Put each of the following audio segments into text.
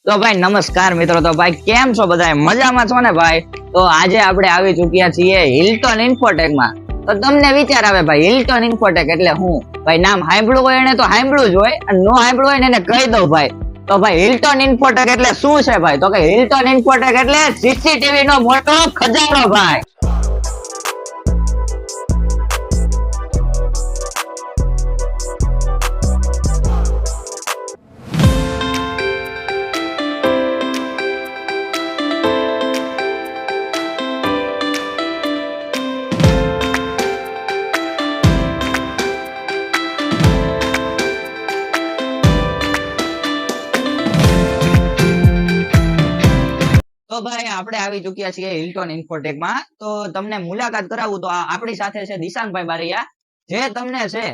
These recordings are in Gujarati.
તો ભાઈ નમસ્કાર મિત્રો. તો ભાઈ કેમ છો બધા? મજામાં છો ને ભાઈ? તો આજે આપણે આવી ચૂક્યા છીએ હિલ્ટન ઇન્ફોટેક માં. તો તમને વિચાર આવે ભાઈ હિલ્ટન ઇન્ફોટેક એટલે હું? ભાઈ નામ સાંભળ્યું હોય એને તો સાંભળ્યું જ હોય, અને નો સાંભળ્યું હોય ને એને કહી દઉં ભાઈ. તો ભાઈ હિલ્ટન ઇન્ફોટેક એટલે શું છે ભાઈ? તો કે હિલ્ટન ઇન્ફોટેક એટલે સીસીટીવી નો મોટો ખજાનો ભાઈ. તો ભાઈ આપણે આવી ચૂક્યા છીએ હિલ્ટન ઇન્ફોટેક માં. તો તમને મુલાકાત કરાવું તો આપણી સાથે છે દિશાંતભાઈ બારૈયા, જે તમને છે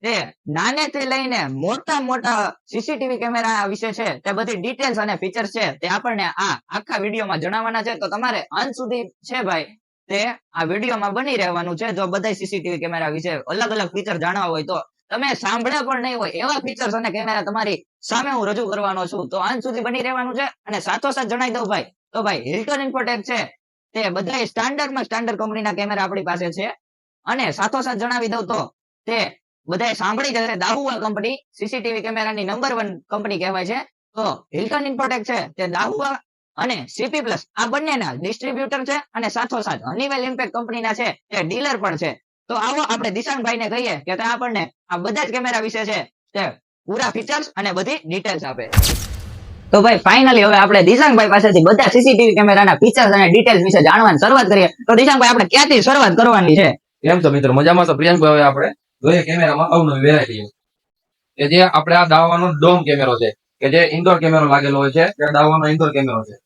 તે નાનેથી લઈને મોટા મોટા સીસીટીવી કેમેરા વિશે છે તે બધી ડિટેલ્સ અને ફીચર્સ છે તે આપણને આ આખા વિડીયોમાં જણાવવાના છે. તો તમારે અંત સુધી છે ભાઈ તે આ વિડીયોમાં બની રહેવાનું છે. જો બધા સીસીટીવી કેમેરા વિશે અલગ અલગ ફીચર જાણવા હોય તો તમે સાંભળ્યા પણ નહીં હોય એવા ફીચર્સ અને કેમેરા તમારી સામે હું રજૂ કરવાનો છું. તો અંત સુધી બની રહેવાનું છે. અને સાથોસાથ જણાવી દઉં ભાઈ, તો ભાઈ હિલ્ટન ઇન્ફોટેક છે તે બધા સ્ટાન્ડર્ડ કંપનીના કેમેરા આપણી પાસે છે. અને સાથોસાથ જણાવી દઉં તો તે બધા સાંભળી જશે, દાહુઆ કંપની સીસીટીવી કેમેરાની નંબર 1 કંપની કહેવાય છે. તો હિલ્ટન ઇન્ફોટેક છે તે દાહુઆ અને સીપી પ્લસ આ બંનેના ડિસ્ટ્રીબ્યુટર છે, અને સાથોસાથ હનીવેલ ઇમ્પેક્ટ કંપનીના છે તે ડીલર પણ છે. તો આવો આપણે દિશાંતભાઈને કહીએ કે તે આપણને આ બધા જ કેમેરા વિશે છે તે પૂરા ફીચર્સ અને બધી ડિટેલ્સ આપે. તો ભાઈ ફાઇનલી હવે આપણે દિશાંતભાઈ પાસેથી બધા સીસીટીવી કેમેરાના ફીચર્સ અને ડિટેલ્સ વિશે જાણવાની શરૂઆત કરીએ. તો દિશાંતભાઈ આપણે ક્યાંથી શરૂઆત કરવાની છે? કેમ છો મિત્રો, મજામાં છો? પ્રિયાંકભાઈ, હવે આપણે જોઈએ કેમેરામાં અવનવી વેરાયટી કે જે આપણે આ દાવાનો ડોમ કેમેરો છે કે જે ઇન્ડોર કેમેરો લાગેલો હોય છે, તે દાવાનો ઇન્ડોર કેમેરો છે.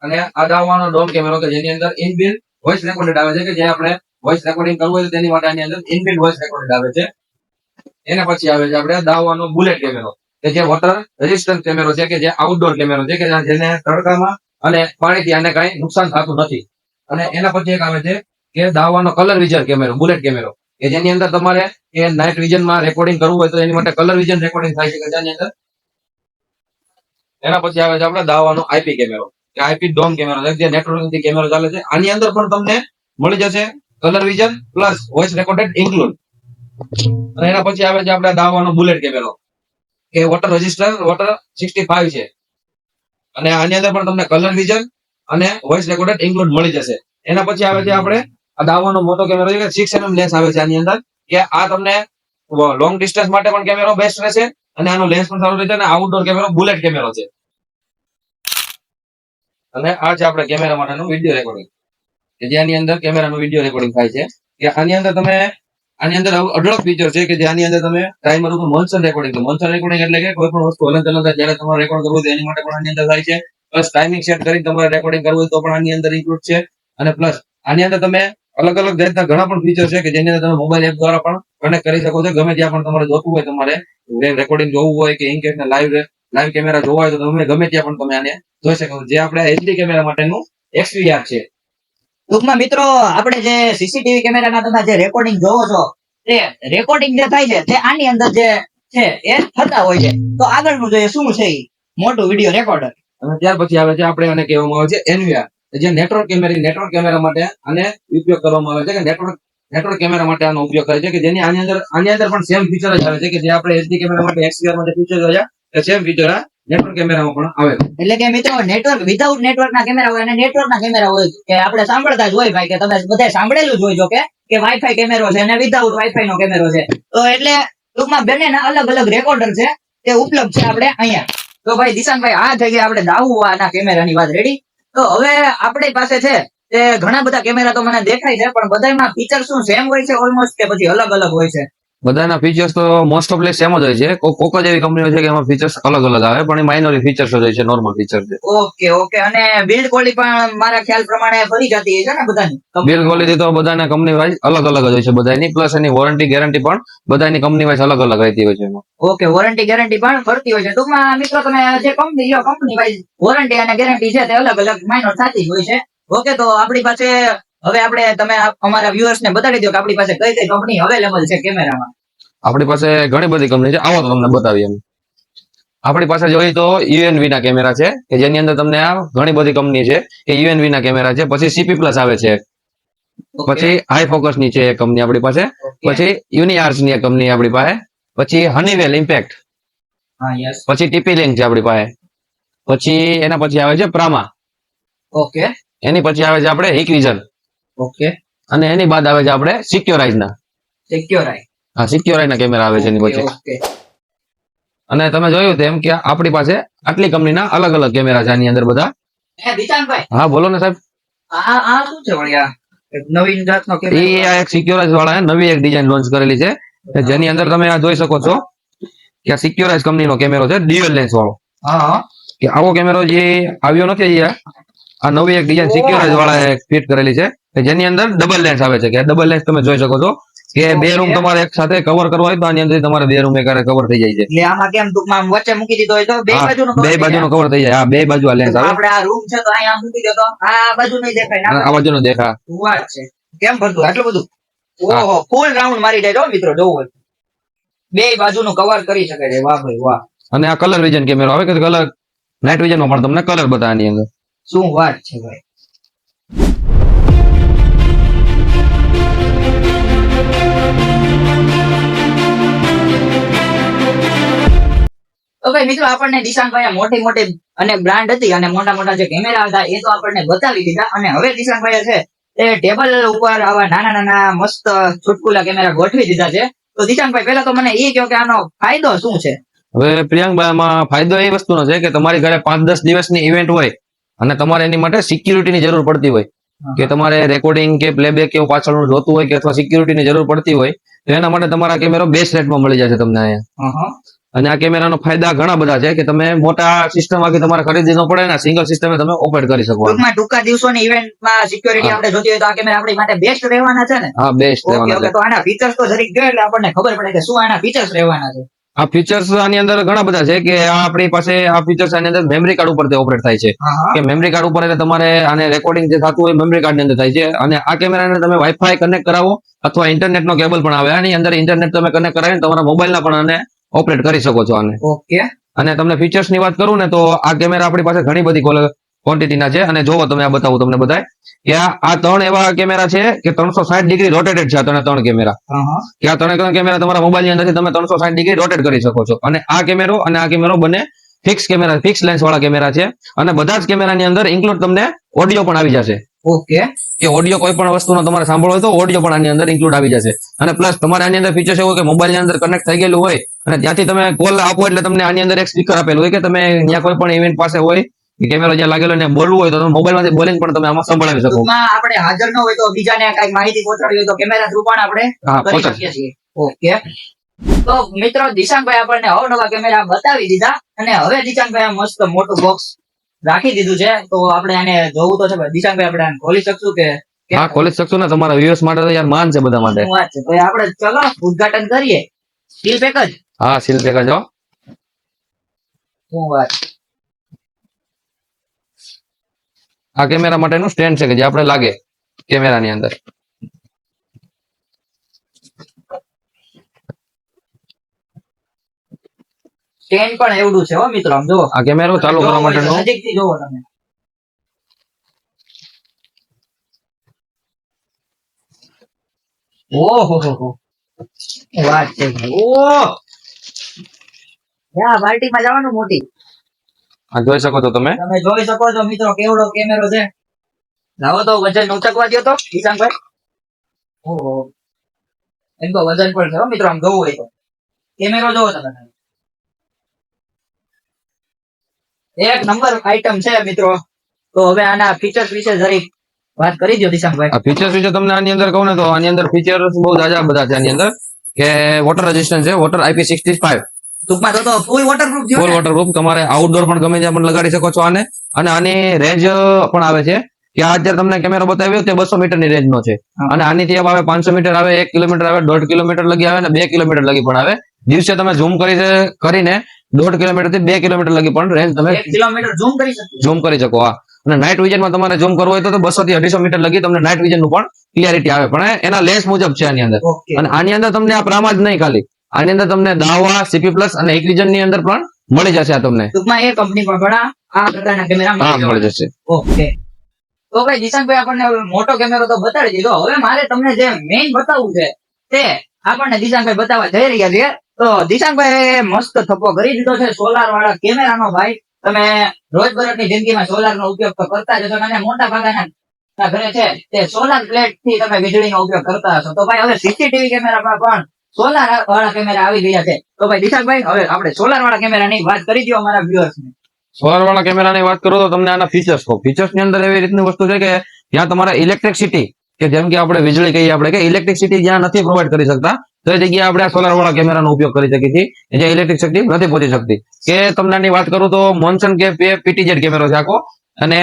અને આ દાવાનો ડોમ કેમેરો કે જેની અંદર ઇનબિલ્ટ વોઇસ રેકોર્ડેડ આવે છે, કે જે આપણે વોઇસ રેકોર્ડિંગ કરવું હોય તેની માટે આની અંદર ઇનબિલ્ટ વોઇસ રેકોર્ડેડ આવે છે. એના પછી આવે છે આપણે દાવાનો બુલેટ કેમેરો, કે જે વોટર રેઝિસ્ટન્ટ કેમેરો છે, કે જે આઉટડોર કેમેરો છે, કે જેને તડકામાં અને પાણીથી આને કઈ નુકસાન થતું નથી. અને એના પછી એક આવે છે કે દાવાનો કલર વિઝન કેમેરો, બુલેટ કેમેરો, કે જેની અંદર તમારે એ નાઇટ વિઝનમાં રેકોર્ડિંગ કરવું હોય તો એની માટે કલર વિઝન રેકોર્ડિંગ થાય છે, કે જેની અંદર. એના પછી આવે છે આપણે દાવાનો આઈપી કેમેરો, કે આઈપી ડોમ કેમેરો છે, જે નેટવર્કથી કેમેરો ચાલે છે. આની અંદર પણ તમને મળી જશે colour vision plus voice recorded include. અને એના પછી આવે છે આપણે દાવાનો બુલેટ કેમેરો, કે વોટર રજિસ્ટર વોટર 65 છે. અને આની અંદર પણ તમને કલર વિઝન અને વોઇસ રેકોર્ડેડ ઇન્ક્લુડ મળી જશે. એના પછી આવે છે આપણે આ દાવાનો મોટો કેમેરો છે, કે 6mm લેન્સ આવે છે આની અંદર, કે આ તમને લોંગ ડિસ્ટન્સ માટે પણ કેમેરો બેસ્ટ રહેશે, અને આનો લેન્સ પણ સારો રહેશે. અને આઉટડોર કેમેરો બુલેટ કેમેરો છે. અને આ છે આપણે કેમેરા માટેનું વિડીયો રેકોર્ડિંગ, કે જેની અંદર કેમેરાનું વિડીયો રેકોર્ડિંગ થાય છે. કે આની અંદર તમે આની અંદર અઢળક ફીચર છે, કે જેની અંદર તમે ટાઈમર ઉપર મોશન રેકોર્ડિંગ, મોશન રેકોર્ડિંગ એટલે કે કોઈ પણ વસ્તુ હલન ચલન થાય ત્યારે તમારે રેકોર્ડ કરવું હોય એની માટે પણ આની અંદર થાય છે. પ્લસ ટાઈમિંગ સેટ કરીને તમારે રેકોર્ડિંગ કરવું હોય તો પણ આની અંદર ઇન્ક્લુડ છે. અને પ્લસ આની અંદર તમે અલગ અલગ જાતના ઘણા પણ ફીચર છે, કે જેની અંદર તમે મોબાઈલ એપ દ્વારા પણ કનેક્ટ કરી શકો છો. ગમે ત્યાં પણ તમારે જોતું હોય, તમારે રેકોર્ડિંગ જોવું હોય કે ઇન કેસના લાઈવ કેમેરા જોવા હોય તો તમે ગમે ત્યાં પણ તમે આને જોઈ શકો છો, જે આપણે એચડી કેમેરા માટેનું XVR છે. ટૂંકમાં મિત્રો આપણે જે સીસીટીવી કેમેરાના તમે જે રેકોર્ડિંગ જોવો છો તે રેકોર્ડિંગ જે થાય છે તે આની અંદર જે છે એ થતા હોય છે. તો આગળનું જે શું છે ઈ મોટું વિડીયો રેકોર્ડર. અને ત્યાર પછી આવે છે આપણે આને કહેવામાં આવે છે NVR, જે નેટવર્ક કેમેરા માટે આને ઉપયોગ કરવામાં આવે છે, કે નેટવર્ક કેમેરા માટે આનો ઉપયોગ કરે છે, કે જેની આની અંદર પણ સેમ ફીચર જ આવે છે, કે જે આપણે એચડી કેમેરા માટે XVR માટે ફીચર જોયા તે સેમ ફીચર આ નેટવર્ક કેમેરામાં પણ આવે છે. એટલે કે મિત્રો નેટવર્ક વિધાઉટ નેટવર્કના કેમેરા હોય અને નેટવર્કના કેમેરા હોય, કે આપણે સાંભળતા જ હોય ભાઈ, કે તમે બધા સાંભળેલું જ હોય જો કે વાઈફાઈ કેમેરો છે અને વિધાઉટ વાઈફાઈ નો કેમેરો છે. તો એટલે ટૂંકમાં બંનેના અલગ અલગ રેકોર્ડર છે તે ઉપલબ્ધ છે આપણે અહીંયા. તો ભાઈ દિશાંતભાઈ, આ થઈ ગયા આપણે દાહુઆના કેમેરાની વાત રેડી. તો હવે આપણી પાસે છે તે ઘણા બધા કેમેરા તો મને દેખાય છે, પણ બધામાં ફીચર શું સેમ હોય છે ઓલમોસ્ટ, કે પછી અલગ અલગ હોય છે? બધાના ફીચર્સ તો મોસ્ટ ઓફ સેમ જ હોય છે. કોક જ એવી કંપનીઓ છે કે એમાં ફીચર્સ અલગ અલગ આવે, પણ એ માઇનોરી ફીચર્સ જ હોય છે, નોર્મલ ફીચર છે. ઓકે. અને બિલ્ડ ક્વોલિટી પણ મારા ખ્યાલ પ્રમાણે ફરી જતી છે ને બધાની? બિલ્ડ ક્વોલિટી તો બધાના કંપની વાઇઝ અલગ અલગ જ હોય છે બધાની. પ્લસ એની વોરંટી ગેરંટી પણ બધાની કંપની વાઇઝ અલગ અલગ રહેતી હોય છે એમાં. ઓકે, વોરંટી ગેરંટી પણ ફરતી હોય છે. ટૂંકમાં મિત્રો તમે જે કંપની લો, કંપની વાઇઝ વોરંટી અને ગેરંટી છે તે અલગ અલગ માઇનોર થતી હોય છે. ઓકે, તો આપણી પાસે હવે તમે અમારા વ્યુઅર્સ ને બતાવી દો કે આપણી પાસે કઈ કઈ કંપની અવેલેબલ છે કેમેરામાં. આપણી પાસે ઘણી બધી કંપની છે, આવો તો તમને બતાવીએ. આપણી પાસે જોઈએ તો યુએનવી ના કેમેરા છે કે જેની અંદર તમને આ ઘણી બધી કંપની છે કે યુએનવી ના કેમેરા છે. પછી સીપી પ્લસ આવે છે, પછી હાઈ ફોકસ ની છે એક કંપની આપણી પાસે, પછી યુનિઆર્સ ની એક કંપની આપણી પાસે, પછી હનીવેલ ઇમ્પેક્ટ, હા યસ પછી ટીપી લિંક છે આપણી પાસે, પછી એના પછી આવે છે પ્રામા, ઓકે એની પછી આવે છે આપણે હિકવિઝન, ઓકે અને એની બાદ આવે છે આપણે સિક્યોરાઇઝ ના. સિક્યોરાઈ હા, સિક્યોરાઇઝ ના કેમેરા આવે છે એની પછી. ઓકે અને તમે જોયું તેમ કે આપણી પાસે આટલી કંપનીના અલગ અલગ કેમેરા છે આની અંદર બધા. હે દિશાંતભાઈ હા બોલો ને સાહેબ. આ શું છે વળી આ એક નવીન જાતનો એ કેમેરો આ એક સિક્યોરાઇઝ વાળા નવી એક ડિઝાઇન લોન્ચ કરેલી છે કે જેની અંદર તમે આ જોઈ શકો છો કે આ સિક્યોરાઇઝ કંપનીનો કેમેરો છે, ડ્યુઅલ લેન્સ વાળો. હા કે આવો કેમેરો જે આવ્યો નથી અહીંયા, આ નવી એક ડિઝાઇન સિક્યોરાઇઝ વાળા ફિટ કરેલી છે કે જેની અંદર ડબલ લેન્સ આવે છે. કે ડબલ લેન્સ તમે જોઈ શકો છો કે બે રૂમ તમારે એક સાથે કવર કરવા હોય તો આની અંદર તમારે બે રૂમ એક કવર થઈ જાય છે. એટલે આમાં કેમ ટૂંકમાં આમ વચ્ચે મૂકી દીધો હોય તો બે હા, બાજુનો બે બાજુનો કવર થઈ જાય. હા, બે બાજુ આ લેન્સ આવે. આપણે આ રૂમ છે તો અહીંયા મૂકી દો તો આ બાજુ નહીં દેખાય અને ને આ બાજુનો દેખા. વાત છે કેમ ભરતું આટલું બધું ઓહો ફૂલ રાઉન્ડ મારી જાય જો મિત્રો જોવું હોય બે બાજુનું કવર કરી શકે છે. વાહ ભાઈ વાહ, અને આ કલર વિઝન કેમેરો આવે કે કલર નાઇટ વિઝન માં પણ તમને કલર બતાવે આની અંદર. શું વાત છે ભાઈ. તો ભાઈ મિત્રો આપણને દિશાંતભાઈ મોટી મોટી અને બ્રાન્ડ હતી અને મોટા મોટા જે કેમેરા હતા એ તો આપણને બતાવી દીધા, અને હવે દિશાંતભાઈ છે એ ટેબલ ઉપર આવા નાના નાના મસ્ત ચુટકુલા કેમેરા ગોઠવી દીધા છે. તો દિશાંતભાઈ પહેલા તો મને એ કહો કે આનો ફાયદો શું છે? હવે પ્રિયાંકભાઈ આમાં ફાયદો એ વસ્તુનો છે કે તમારી ઘરે 5-10 દિવસની ઇવેન્ટ હોય અને તમારે એની માટે સિક્યુરિટીની જરૂર પડતી હોય કે તમારે રેકોર્ડિંગ કે પ્લેબેક કે એવું પાછળનું જોતું હોય કે અથવા સિક્યુરિટીની જરૂર પડતી હોય તો એના માટે તમારા કેમેરો બેસ્ટ રેટમાં મળી જશે તમને અહીંયા. અને આ કેમેરાનો ફાયદા ઘણા બધા છે કે તમે મોટા સિસ્ટમ આખી તમારે ખરીદી ન પડે ને સિંગલ સિસ્ટમે તમે ઓપરેટ કરી શકો. ટૂંકમાં ટૂંકા દિવસોની ઇવેન્ટમાં સિક્યુરિટી આપણે જોતી હોય તો આ કેમેરા આપણી માટે બેસ્ટ રહેવાના છે ને? હા, બેસ્ટ ઓકે રહેવાના ઓકે, છે. તો આના ફીચર્સ તો જરીક કહો એટલે આપણને ખબર પડે કે શું આના ફીચર્સ રહેવાના છે. આ ફીચર્સ આની અંદર ઘણા બધા છે કે આ આપણી પાસે આ ફીચર્સ આની અંદર મેમરી કાર્ડ ઉપર ઓપરેટ થાય છે કે મેમરી કાર્ડ ઉપર એટલે તમારે આને રેકોર્ડિંગ જે થતું હોય મેમરી કાર્ડ ની અંદર થાય છે. અને આ કેમેરાને તમે વાઈફાઈ કનેક્ટ કરાવો અથવા ઇન્ટરનેટ નો કેબલ પણ આવે, આની અંદર ઇન્ટરનેટ તમે કનેક્ટ કરાવીને તમારા મોબાઈલ ના પણ આને ઓપરેટ કરી શકો છો આને. ઓકે, અને તમને ફીચર્સ ની વાત કરું ને તો આ કેમેરા આપણી પાસે ઘણી બધી ક્વોન્ટિટીના છે. અને જોવો તમે આ બતાવું તમને બધાય કે આ ત્રણ એવા કેમેરા છે કે 360 ડિગ્રી રોટેટેડ છે. આ ત્રણ કેમેરા કે આ ત્રણ કેમેરા તમારા મોબાઈલ ની અંદરથી તમે 360 ડિગ્રી રોટેટ કરી શકો છો. અને આ કેમેરો બંને ફિક્સ લેન્સ વાળા કેમેરા છે. અને બધા જ કેમેરાની અંદર ઇન્ક્લુડ તમને ઓડિયો પણ આવી જશે. ઓકે, કે ઓડિયો કોઈ પણ વસ્તુનો તમારે સાંભળવો હોય તો ઓડિયો પણ આની અંદર ઇન્ક્લુડ આવી જશે. અને પ્લસ તમારે આની અંદર ફીચર્સ એવું કે મોબાઈલ ની અંદર કનેક્ટ થઈ ગયેલું હોય અને ત્યાંથી તમે કોલ આપો એટલે તમને આની અંદર એક સ્પીકર આપેલું હોય કે તમે ત્યાં કોઈ પણ ઇવેન્ટ પાસે હોય કેમેરો જ્યાં લાગેલો ને બોલવું હોય તો તમે મોબાઈલ માંથી બોલિંગ પણ તમે આમાં સંભળાવી શકો. ટૂંકમાં આપણે હાજર ન હોય તો બીજાને કઈ માહિતી પહોંચાડવી હોય તો કેમેરા થ્રુ પણ આપણે કરી શકીએ છીએ. ઓકે, તો મિત્રો દિશાંતભાઈ આપણને અવનવા કેમેરા બતાવી દીધા અને હવે દિશાંતભાઈ મસ્ત મોટું બોક્સ રાખી દીધું છે તો આપણે આને જોવું તો છે. દિશાંતભાઈ આપણે આને ખોલી શકશું કે? હા, ખોલી શકશું ને. તમારા વ્યુઅર્સ માટે તો યાર માન છે બધા માટે. શું વાત છે, તો આપણે ચલો ઉદ્ઘાટન કરીએ. સીલ પેક જ? હા, સીલ પેક જ. શું વાત. આ કેમેરા માટેનું સ્ટેન્ડ છે કે જે આપણે લાગે કેમેરાની અંદર. સ્ટેન્ડ પણ એવડું છે હો મિત્રો, આમ જુઓ. આ કેમેરો ચાલુ કરવા માટેનો નજીકથી જોવો તમે. ઓહો વાત છે ભાઈ. ઓહ, આ પાર્ટીમાં જવાનું મોટી. આ જોઈ શકો છો તમે. તમે જોઈ શકો છો મિત્રો કેવડો કેમેરો છે. લાવો તો વજન ઉચકવા દો તો કિશનભાઈ. ઓહો, એમ તો વજન પણ છે હો મિત્રો, આમ જોવું હોય તો. કેમેરો જોવો તમે. એક નંબર આઈટમ છે મિત્રો. તો હવે આના ફીચર્સ વિશે જરીક વાત કરી દો દિશાંતભાઈ. આ ફીચર્સ વિશે તમને આની અંદર કહું ને તો આની અંદર ફીચર્સ બહુ જાજા બધા છે આની અંદર કે વોટર રેઝિસ્ટન્ટ છે, વોટર IP65. ટૂંકમાં તો ફૂલ વોટરપ્રૂફ છે. ફૂલ વોટરપ્રૂફ. તમારે આઉટડોર પણ ગમે ત્યાં પણ લગાડી શકો છો આને. અને આની રેન્જ પણ આવે છે કે આ અત્યારે તમને કેમેરો બતાવ્યો તે 200 મીટરની રેન્જ નો છે. અને આનીથી આવે 500 મીટર આવે, 1 કિલોમીટર આવે, 1.5 કિલોમીટર લગી આવે અને 2 કિલોમીટર લગી પણ આવે. દિવસે તમે ઝૂમ કરીને 1.5 કિલોમીટર થી 2 કિલોમીટર લગી પણ રેન્જ તમે 1 કિલોમીટર ઝૂમ કરી શકો. હા. અને નાઇટ વિઝનમાં તમારે ઝૂમ કરવું હોય તો 200 થી 250 મીટર લગી તમને નાઇટ વિઝન નું પણ ક્લિયરિટી આવે, પણ એના લેન્સ મુજબ છે આની અંદર. ઓકે, અને આની અંદર તમને આ પ્રામા જ નહીં ખાલી, આની અંદર તમને દાવા, CP+ અને હિકવિઝન ની અંદર પણ મળી જશે આ તમને. ટૂંકમાં એ કંપની પણ ઘણા આ પ્રકારના કેમેરા હા મળી મળી જશે. ઓકે. તો ભાઈ દિશાંકભાઈ આપણને હવે મોટો કેમેરો તો બતાડી દીધો, હવે મારે તમને જે મેઇન બતાવવું છે તે આપણને દિશાંકભાઈ બતાવવા જઈ રહ્યા છે. તો દિશાંકભાઈ મસ્ત થપ્પો કરી દીધો છે સોલાર વાળા કેમેરાનો. ભાઈ તમે રોજબરોજની જિંદગીમાં સોલાર નો ઉપયોગ તો કરતા જ હશો, અને મોટા ભાગના ઘરે છે તે સોલાર પ્લેટ થી તમે વીજળીનો ઉપયોગ કરતા હશો. તો ભાઈ હવે સીસીટીવી કેમેરામાં પણ સોલાર વાળા કેમેરા આવી ગયા છે. તો ભાઈ દિશાંકભાઈ હવે આપણે સોલાર વાળા કેમેરાની વાત કરી દો અમારા વ્યુઅર્સ ને. સોલાર વાળા કેમેરાની વાત કરો તો તમને આના ફીચર્સ કહો. ફીચર્સ ની અંદર એવી રીતની વસ્તુ છે કે જ્યાં તમારે ઇલેક્ટ્રિસિટી કે જેમ કે આપણે વીજળી કહીએ આપણે કે ઇલેક્ટ્રિસિટી જ્યાં નથી પ્રોવાઈડ કરી શકતા તો એ જગ્યાએ આપણે આ સોલાર વાળા કેમેરાનો ઉપયોગ કરી શકીએ છીએ, જ્યાં ઇલેક્ટ્રિસિટી નથી પહોંચી શકતી. કે તમને આની વાત કરું તો મોન્સન કે પીટીઝેડ કેમેરો છે આખો, અને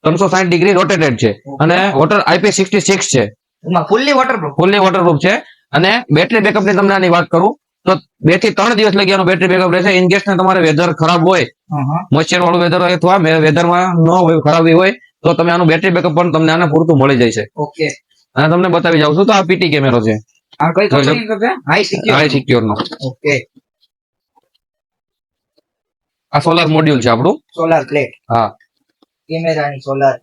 360 ડિગ્રી રોટેટેડ છે, અને વોટર IP66 છે, ફૂલ્લી વોટરપ્રૂફ. ફૂલ્લી વોટરપ્રૂફ છે. અને બેટરી બેકઅપ ની તમને આની વાત કરું તો 2 થી 3 દિવસ લગી આનો બેટરી બેકઅપ રહેશે. ઇન કેસ તમારે વેધર ખરાબ હોય, મોઇસ્ચર વાળું વેધર હોય અથવા વેધરમાં ન હોય, ખરાબી હોય, તો તમે આનું બેટરી બેકઅપ પણ તમને આને પૂરતું મળી જશે. ઓકે. અને તમને બતાવી જાઉં છું તો આ પીટી કેમેરો છે, આ કઈ કંપની છે? હાઈ સિક્યોર નો. ઓકે. આ સોલાર મોડ્યુલ છે આપણું, સોલાર પ્લેટ. હા. કેમેરાની સોલાર.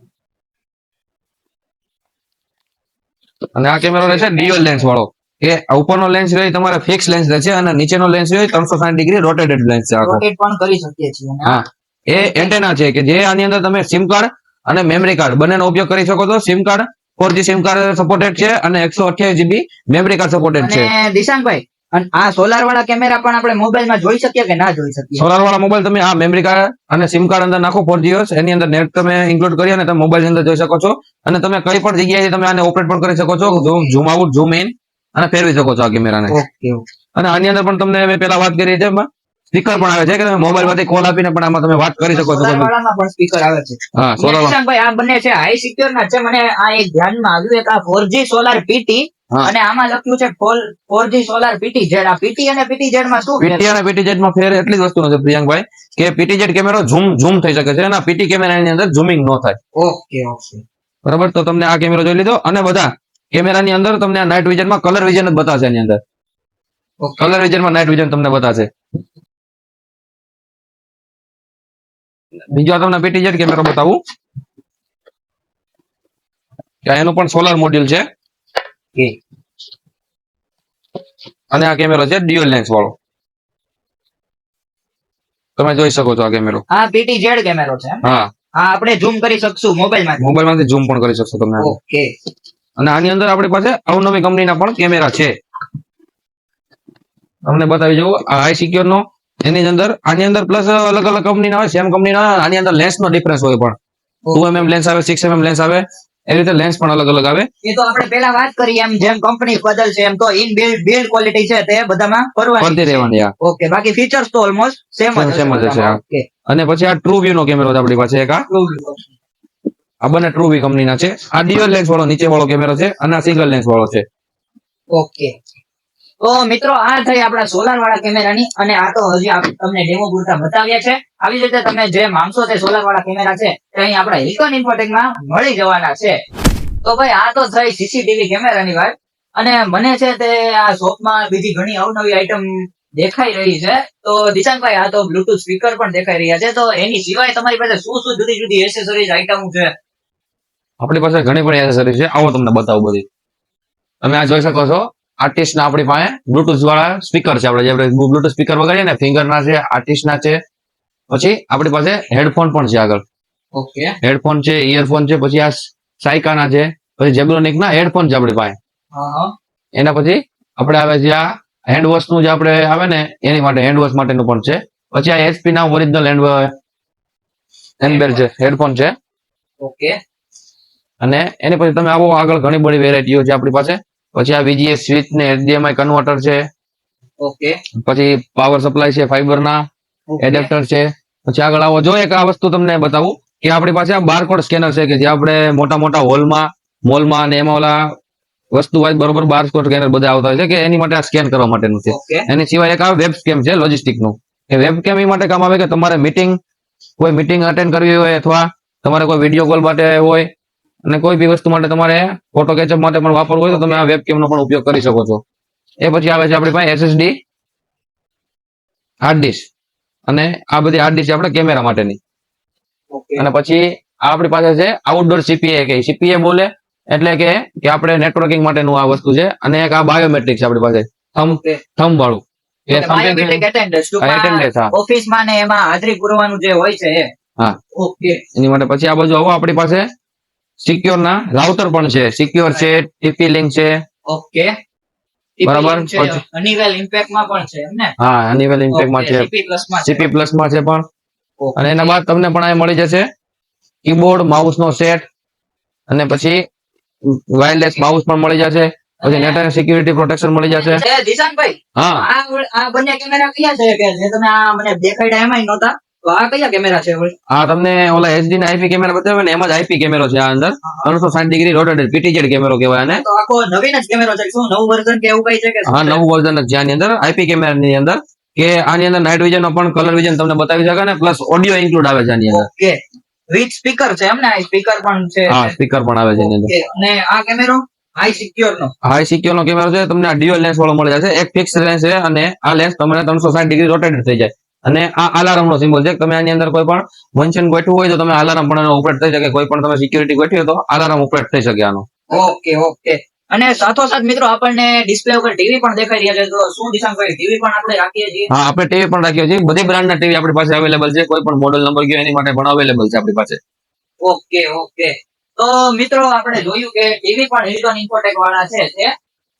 અને આ કેમેરો રહેશે ડ્યુઅલ લેન્સ વાળો, કે ઉપરનો લેન્સ રહે તમારે ફિક્સ લેન્સ રહેશે, અને નીચેનો લેન્સ રહે 360 ડિગ્રી રોટેટેડ લેન્સ છે આખો. રોટેટ પણ કરી શકીએ છીએ. હા, એ એન્ટેના છે કે જે આની અંદર તમે સિમ કાર્ડ અને મેમરી કાર્ડ બંનેનો ઉપયોગ કરી શકો છો. Sim card 4G sim card supported છે, અને 128 GB મેમરી કાર્ડ સપોર્ટેડ છે. અને દિશાંકભાઈ, અને આ સોલાર વાળા કેમેરા પણ આપણે મોબાઈલમાં જોઈ શકીએ કે ના જોઈ શકીએ? સોલાર વાળા મોબાઈલ તમે આ મેમરી કાર્ડ અને સિમ કાર્ડ અંદર નાખો 4G, એની અંદર નેટ તમે ઇન્ક્લુડ કરી અને તમે મોબાઈલ ની અંદર જોઈ શકો છો. અને તમે કઈ પણ જગ્યાએ તમે આને ઓપરેટ પણ કરી શકો છો, ઝૂમ આઉટ, ઝૂમ ઇન, અને ફેરવી શકો છો આ કેમેરાને. ઓકે. અને આની અંદર પણ તમને મેં પેલા વાત કરી છે સ્પીકર પણ આવે છે, કે તમે મોબાઈલ માંથી કોલ આપીને પણ આમાં તમે વાત કરી શકો છો. સોલાર વાળામાં પણ સ્પીકર આવે છે. હા, સોલાર. દિશાંકભાઈ, આ બંને છે હાઈ સિક્યોર ના છે. મને આ એક ધ્યાનમાં આવ્યું, એક આ 4G સોલાર પીટી, અને આમાં લખ્યું છે 4G સોલાર પીટીઝેડ. આ પીટી અને પીટીઝેડ માં શું ફેર? પીટી અને પીટીઝેડ માં ફેર એટલી જ વસ્તુનો છે પ્રિયાંકભાઈ, કે પીટીઝેડ કેમેરો ઝૂમ થઈ શકે છે, અને પીટી કેમેરાની અંદર ઝૂમિંગ ન થાય. ઓકે. ઓકે. બરાબર. તો તમને આ કેમેરો જોઈ લીધો, અને બધા કેમેરાની અંદર તમને આ નાઇટ વિઝન માં કલર વિઝન જ બતાવશે. એની અંદર કલર વિઝન માં નાઇટ વિઝન તમને બતાવશે. બીજો તમને પીટીઝેડ કેમેરો બતાવું, કે એનું પણ સોલાર મોડ્યુલ છે, અને આ કેમેરો છે ડ્યુઅલ લેન્સ વાળો. તમે જોઈ શકો છો આ કેમેરો. આ પીટીઝેડ કેમેરો છે. હા, આ આપણે ઝૂમ કરી શકશું મોબાઈલમાંથી. મોબાઈલમાંથી ઝૂમ પણ કરી શકશો તમે. ઓકે. અને આની અંદર આપણી પાસે અવનવી કંપનીના પણ કેમેરા છે, તમને બતાવી જવું. આ હાઈ સિક્યોર નો, એની અંદર આની અંદર પ્લસ અલગ અલગ કંપનીના હોય, સેમ કંપનીના. આની અંદર લેન્સ નો ડિફરન્સ હોય, પણ 2mm લેન્સ આવે, 6mm લેન્સ આવે, એ રીતે લેન્સ પણ અલગ અલગ આવે. એ તો આપણે પેલા વાત કરી એમ, જેમ કંપની બદલશે એમ તો ઇન બિલ્ડ ક્વોલિટી છે તે બધામાં ફરતી રહેવાની. ઓકે. બાકી ફીચર્સ તો ઓલમોસ્ટ સેમ જ હશે. ઓકે. અને પછી આ ટ્રુ વ્યૂ નો કેમેરો છે આપણી પાસે એક. આ બંને ટ્રુ વ્યૂ કંપનીના છે. આ ડ્યુઅલ લેન્સ વાળો નીચે વાળો કેમેરો છે, અને આ સિંગલ લેન્સ વાળો છે. ઓકે. તો મિત્રો, આ થઈ આપણા સોલાર વાળા કેમેરાની, અને આ તો હજી તમને ડેમો પૂરતા બતાવ્યા છે. આવી રીતે તમે જે માંગશો તે સોલાર વાળા કેમેરા છે તે અહીં આપણા હિલ્ટન ઇન્ફોટેકમાં મળી જવાના છે. તો ભાઈ, આ તો થઈ સીસીટીવી કેમેરાની વાત, અને મને છે તે આ શોપમાં બીજી ઘણી અવનવી આઈટમ દેખાઈ રહી છે. તો દિશાંકભાઈ, આ તો બ્લુટૂથ સ્પીકર પણ દેખાઈ રહ્યા છે. તો એની સિવાય તમારી પાસે શું શું જુદી જુદી એસેસરીઝ આઈટમ છે? આપણી પાસે ઘણી બધી એસેસરીઝ છે. આવો તમને બતાવું બધી. તમે આ જોઈ શકો છો, આર્ટિસ્ટ ના આપણી પાસે બ્લુટૂથ વાળા સ્પીકર છે. આપણે જે બ્લુટૂથ સ્પીકર વગાડીએ ને, ફિંગર ના છે, આર્ટિસ્ટ ના છે. પછી આપણી પાસે હેડફોન પણ છે આગળ. ઓકે. હેડફોન છે, ઇયરફોન છે, પછી આ સાયકા ના છે, પછી જેબ્રોનિક ના હેડફોન છે આપણી પાસે. એના પછી આપણે આવે છે આ હેન્ડ વોશ નું જે આપણે આવે ને, એની માટે હેન્ડ વોશ માટેનું પણ છે. પછી આ HP ના ઓરિજિનલ હેન્ડબેર છે, હેડફોન છે. ઓકે. અને એની પછી તમે આવો આગળ ઘણી બધી વેરાયટીઓ છે આપણી પાસે. પછી આ VGA સ્વિચ ને HDMI કન્વર્ટર છે. ઓકે. પછી પાવર સપ્લાય છે, ફાઈબર ના એડેપ્ટર છે. પછી આગળ આવો, જો એક આ વસ્તુ તમને બતાવું કે આપણી પાસે આ બારકોડ સ્કેનર છે, કે જે આપણે મોટા મોટા હોલમાં, મોલમાં અને એમાં ઓલા વસ્તુ વાઇઝ બરોબર બારકોડ સ્કેનર બધા આવતા હોય છે, કે એની માટે આ સ્કેન કરવા માટેનું છે. એની સિવાય એક આ વેબ સ્કેમ છે લોજિસ્ટિક નું, કે વેબ કેમ એ માટે કામ આવે કે તમારે કોઈ મીટિંગ અટેન્ડ કરવી હોય, અથવા તમારે કોઈ વિડીયો કોલ માટે હોય, અને કોઈ બી વસ્તુ માટે તમારે ફોટો કેચઅપ માટે પણ વાપરવું હોય, તો તમે આ વેબકેમ નો પણ ઉપયોગ કરી શકો છો. એ પછી આવે છે આપણી પાસે SSD હાર્ડ ડિસ્ક. અને આ બધી હાર્ડ ડિસ્ક છે આપણે કેમેરા માટેની. ઓકે અને પછી આ આપણી પાસે છે આઉટડોર સીપીએ કે સીપીએ બોલે એટલે કે આપણે નેટવર્કિંગ માટેનું આ વસ્તુ છે. અને એક આ બાયોમેટ્રિક છે આપણી પાસે ઓકે થંબ વાળું એ બાયોમેટ્રિક એટેન્ડન્સ attendance, હા. ઓફિસમાં ને એમાં હાજરી પુરવાનું જે હોય છે એ હા. ઓકે એની માટે પછી આ બાજુ આવો આપણી પાસે સિક્યોર ના રાઉટર પણ છે. સિક્યોર છે, ટીપી લિંક છે. ઓકે બરાબર. પછી હનીવેલ ઇમ્પેક્ટ માં પણ છે એમ ને હા હનીવેલ ઇમ્પેક્ટ માં છે, સીપી પ્લસ માં છે. સીપી પ્લસ માં છે પણ. ઓકે. અને એના બાદ તમને પણ આ મળી જશે કીબોર્ડ માઉસ નો સેટ અને પછી વાયરલેસ માઉસ પણ મળી જશે. પછી નેટ સિક્યુરિટી પ્રોટેક્શન મળી જશે. એ દિશાંતભાઈ હા આ બંને કેમેરા કયા છે કે જે તમે આ મને દેખાડ્યા એમાં નહોતા તો આ કયા કેમેરા છે વળી? આ તમને ઓલા એચડી ના આઈપી કેમેરા બતાવ્યો ને એમાં જ આઈપી કેમેરો છે. આ અંદર 360 ડિગ્રી રોટેટેડ પીટીઝેડ કેમેરો કહેવાય આને. તો આખો નવીન જ કેમેરો છે શું નવું વર્ઝન કે એવું કઈ છે કે હા નવું વર્ઝન જ છે આની અંદર આઈપી કેમેરાની અંદર. કે આની અંદર નાઇટ વિઝન નો પણ કલર વિઝન તમને બતાવી શકે ને પ્લસ ઓડિયો ઇન્ક્લુડ આવે છે આની અંદર. ઓકે વિથ સ્પીકર છે એમ ને આ સ્પીકર પણ છે હા સ્પીકર પણ આવે છે એની અંદર. ઓકે અને આ કેમેરો હાઈ સિક્યોર નો હાઈ સિક્યોર નો કેમેરો છે. તમને આ ડ્યુઅલ લેન્સ વાળો મળી જશે. એક ફિક્સ લેન્સ છે અને આ લેન્સ તમને 360 ડિગ્રી રોટેટેડ થઈ જાય. અને આ અલાર્મ નો સિમ્બોલ છે. તમે આની અંદર કોઈ પણ ફંક્શન ગોઠવું હોય તો તમે અલાર્મ પણ ઓપરેટ થઈ શકે. કોઈ પણ તમે સિક્યુરિટી ગોઠવી હોય તો અલાર્મ ઓપરેટ થઈ શકે આનો. ઓકે ઓકે અને સાથોસાથ મિત્રો આપણને ડિસ્પ્લે ઉપર ટીવી પણ દેખાઈ રહ્યા છે તો શું દિશાંતભાઈ ટીવી પણ આપણે રાખીએ છીએ? હા આપણે ટીવી પણ રાખીએ છીએ. બધી બ્રાન્ડના ટીવી આપણી પાસે અવેલેબલ છે. કોઈ પણ મોડેલ નંબર ગયો એની માટે પણ અવેલેબલ છે આપણી પાસે. ઓકે ઓકે તો મિત્રો આપણે જોયું કે ટીવી પણ હિલ્ટન ઇન્ફોટેક વાળા છે તે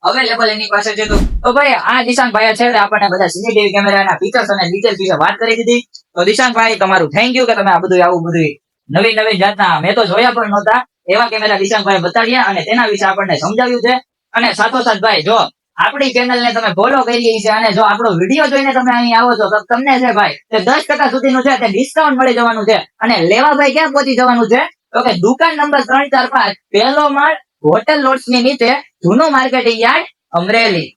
અવેલેબલ એની પાસે છે. તો ભાઈ આ દિશાંતભાઈ છે તે આપણને બધા સીસીટીવી કેમેરાના ફીચર્સ અને ડિટેલ્સ વિશે વાત કરી દીધી. તો દિશાંતભાઈ તમારું થેન્ક યુ કે તમે આ બધું આવું બધું નવી નવી જાતના મેં તો જોયા પણ નહોતા એવા કેમેરા દિશાંતભાઈ બતાવ્યા અને તેના વિશે આપણને સમજાવ્યું છે. અને સાથોસાથ ભાઈ જો આપણી ચેનલ ને તમે ફોલો કરી છે અને જો આપણો વિડીયો જોઈને તમે અહીં આવો છો તો તમને છે ભાઈ તે 10% સુધીનું છે તે ડિસ્કાઉન્ટ મળી જવાનું છે. અને લેવા ભાઈ ક્યાં પહોંચી જવાનું છે તો કે દુકાન નંબર 345 પહેલો માળ હોટેલ લોટ્સ ની નીચે જૂનું માર્કેટિંગ યાર્ડ અમરેલી.